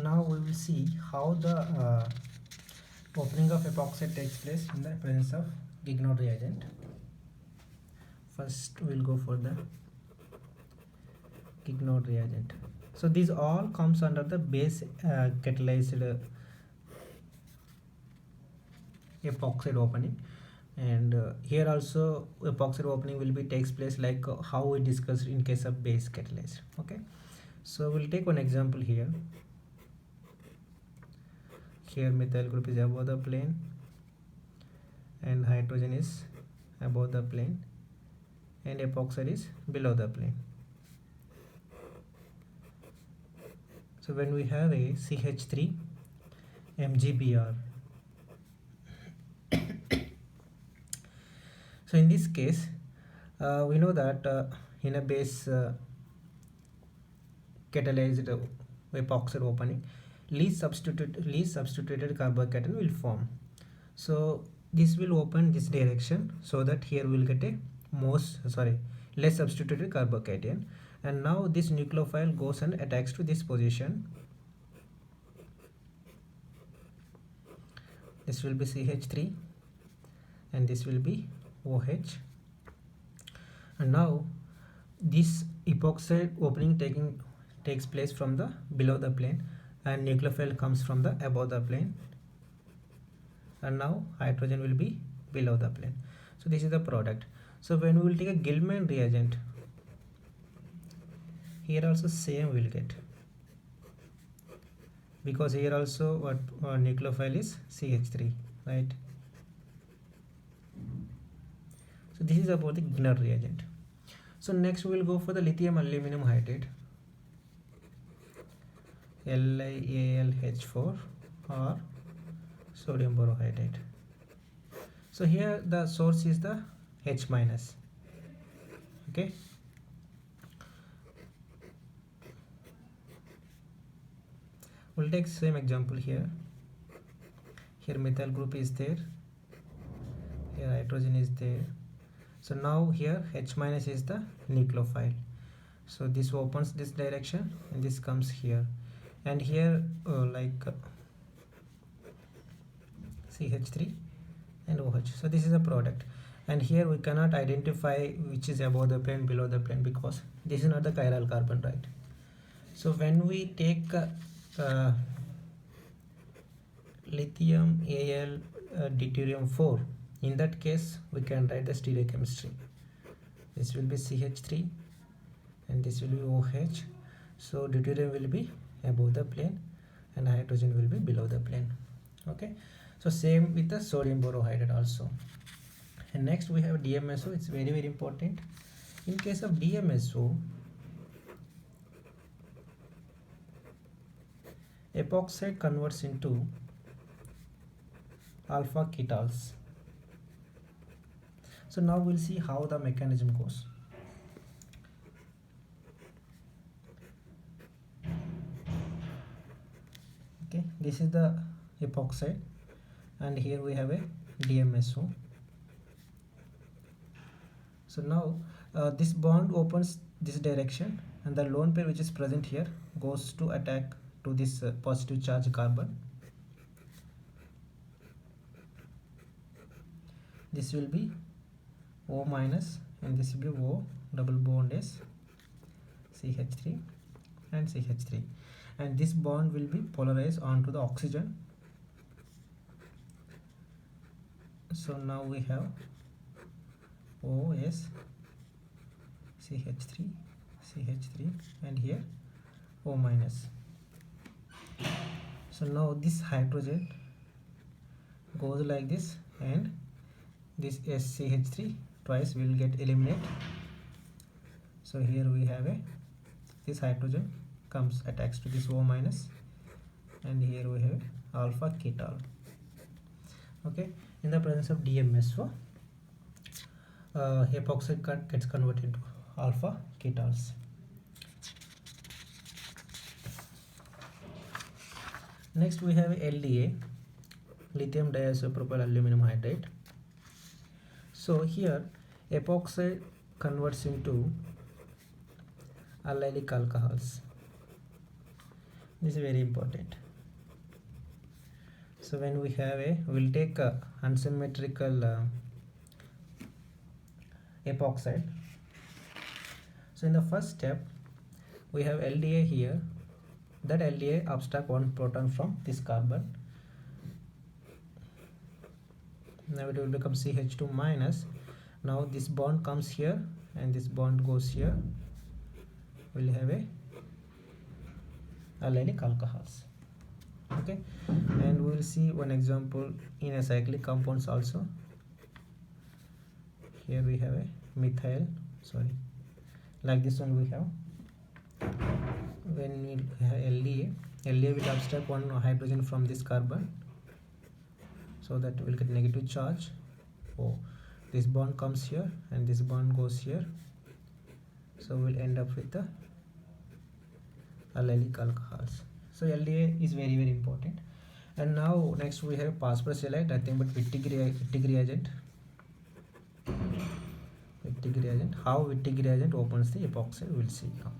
Now we will see how the opening of epoxide takes place in the presence of Gignard reagent. First we'll go for the Gignard reagent. So these all comes under the base catalyzed epoxide opening, and here also epoxide opening will be takes place like how we discussed in case of base catalyzed. Okay, so we'll take one example here. Here methyl group is above the plane and hydrogen is above the plane and epoxide is below the plane. So when we have a CH3 MgBr, so in this case we know that in a base catalyzed epoxide opening, least substituted carbocation will form. So this will open this direction, so that here we'll get a less substituted carbocation, and now this nucleophile goes and attacks to this position. This will be CH3 and this will be OH, and now this epoxide opening takes place from the below the plane and nucleophile comes from the above the plane, and now hydrogen will be below the plane. So this is the product. So when we will take a Gilman reagent, here also same we will get, because here also what nucleophile is CH3, right? So this is about the Gilman reagent. So next we will go for the lithium aluminum hydrate, LiAlH4 or sodium borohydrate. So here the source is the H minus. Okay, we'll take same example here. Here methyl group is there, here hydrogen is there. So now here H minus is the nucleophile, so this opens this direction and this comes here, and here CH3 and OH. So this is a product, and here we cannot identify which is above the plane, below the plane, because this is not the chiral carbon, right? So when we take lithium Al deuterium 4, in that case we can write the stereochemistry. This will be CH3 and this will be OH. So deuterium will be above the plane and hydrogen will be below the plane. Okay, so same with the sodium borohydrate also. And next we have DMSO. It's very, very important. In case of DMSO, epoxide converts into alpha ketols. So now we'll see how the mechanism goes. Okay, this is the epoxide and here we have a DMSO. So now this bond opens this direction and the lone pair which is present here goes to attack to this positive charge carbon. This will be O minus and this will be O double bond is CH3 and CH3, and this bond will be polarized onto the oxygen. So now we have OS CH3 CH3 and here O minus. So now this hydrogen goes like this and this SCH3 twice will get eliminated. So here we have this hydrogen attacks to this O minus and here we have alpha ketol. Okay, in the presence of DMSO, epoxide gets converted into alpha ketols. Next we have LDA, lithium diisopropyl aluminum hydrate. So here epoxide converts into allylic alcohols. This is very important. So when we have we'll take a unsymmetrical epoxide. So in the first step we have LDA here. That LDA abstract one proton from this carbon. Now it will become CH2 minus. Now this bond comes here and this bond goes here. We'll have a allylic alcohols. Okay, and we will see one example in a cyclic compounds also. Here we have a methyl, like this one we have. When we have LDA will abstract one hydrogen from this carbon, so that will get negative charge. Oh, this bond comes here and this bond goes here, so we'll end up with the allylic alcohols. So LDA is very important. And now next we have phosphorus halide, nothing but Wittig reagent. How Wittig reagent opens the epoxide, we'll see now.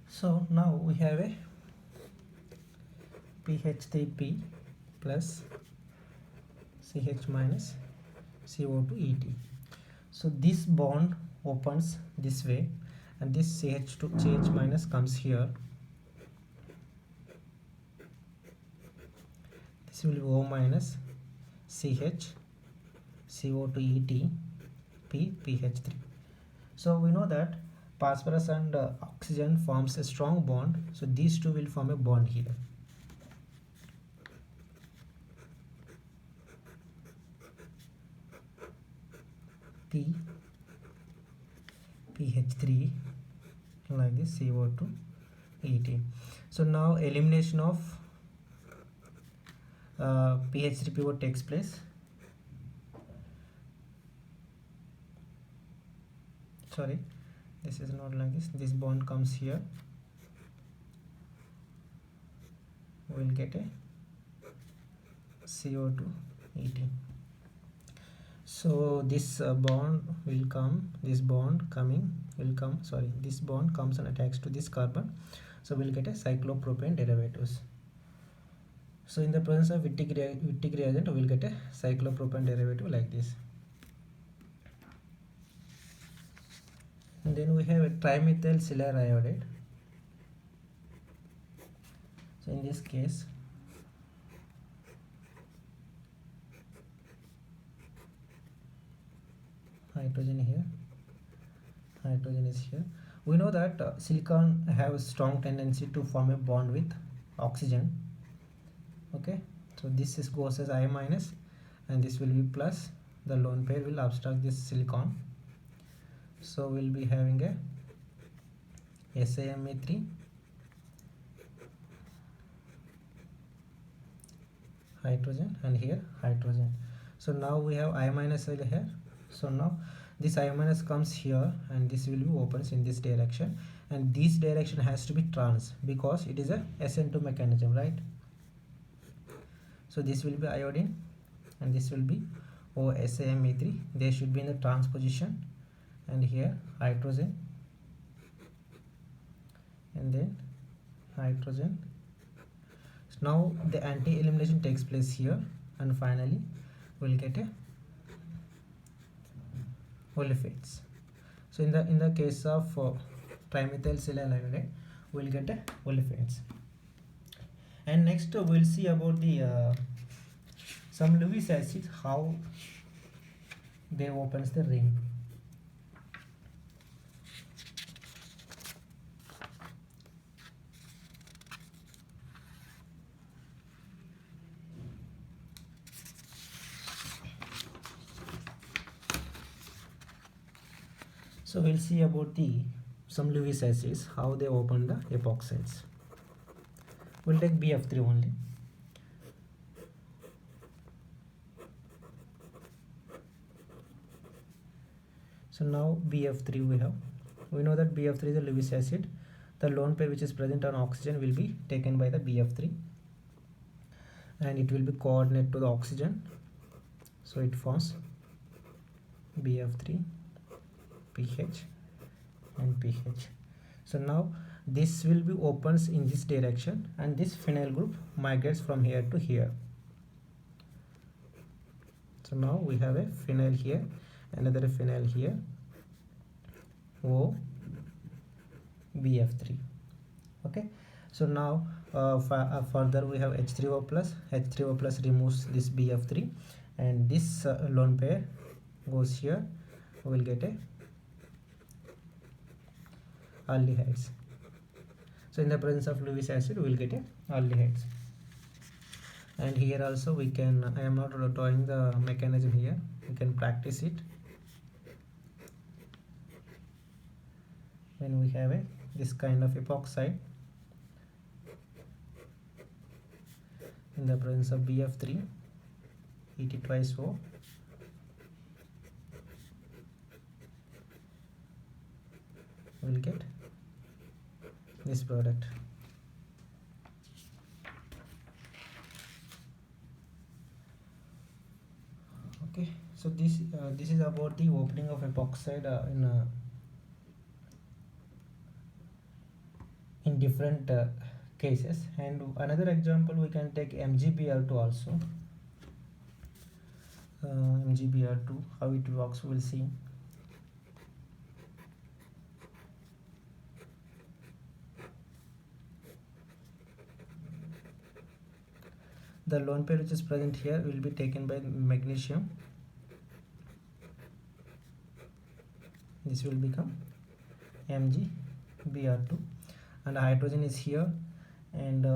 So now we have a PH3P plus CH minus CO2 ET. So this bond opens this way and this CH minus comes here. This will be O minus CH CO2 ET P PH3. So we know that phosphorus and oxygen forms a strong bond, so these two will form a bond here. PH3 like this CO2 ET. So now elimination of PH3PO takes place. This is not like this. This bond comes here. We'll get a CO2 ET. So this bond will come, this bond comes and attacks to this carbon, so we'll get a cyclopropane derivatives. So in the presence of Wittig reagent we'll get a cyclopropane derivative like this. And then we have a trimethyl silver iodide. So in this case hydrogen here, hydrogen is here. We know that silicon have a strong tendency to form a bond with oxygen. Okay, so this goes as I minus and this will be plus. The lone pair will abstract this silicon, so we'll be having a SiMe3 hydrogen and here hydrogen. So now we have I minus here. So now this I minus comes here and this will be opens in this direction, and this direction has to be trans because it is a SN2 mechanism, right? So this will be iodine and this will be SiMe3. They should be in the trans position, and here hydrogen and then hydrogen. So now the anti-elimination takes place here, and finally we'll get a olefins. So in the case of trimethyl silver iodide we'll get a olefins. And next we'll see about the some Lewis acids, how they opens the ring. So we'll see about the some Lewis acids, how they open the epoxides. We'll take BF3 only. So now BF3 we know that BF3 is a Lewis acid. The lone pair which is present on oxygen will be taken by the BF3 and it will be coordinate to the oxygen. So it forms BF3 pH and pH. So now this will be opens in this direction and this phenyl group migrates from here to here. So now we have a phenyl here, another phenyl here, O BF3. Okay, so now further we have H3O plus. H3O plus removes this BF3 and this lone pair goes here. We will get a aldehydes. So in the presence of Lewis acid we will get a aldehydes. And here also we can, I am not drawing the mechanism here, we can practice it. When we have a this kind of epoxide in the presence of BF3, Et twice O, we will get this product. Okay, so this is about the opening of epoxide in different cases. And another example we can take MgBr2 also. MgBr2, how it works we'll see. The lone pair which is present here will be taken by magnesium. This will become MgBr2 and hydrogen is here, and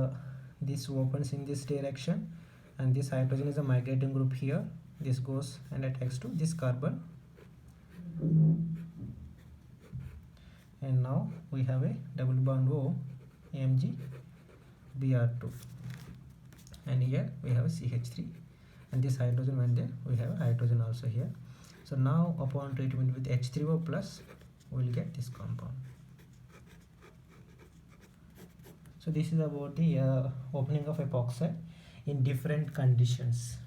this opens in this direction, and this hydrogen is a migrating group here. This goes and attacks to this carbon, and now we have a double bond O, MgBr2, and here we have a CH3, and this hydrogen went there, we have a hydrogen also here. So now upon treatment with H3O plus we will get this compound. So this is about the opening of epoxide in different conditions.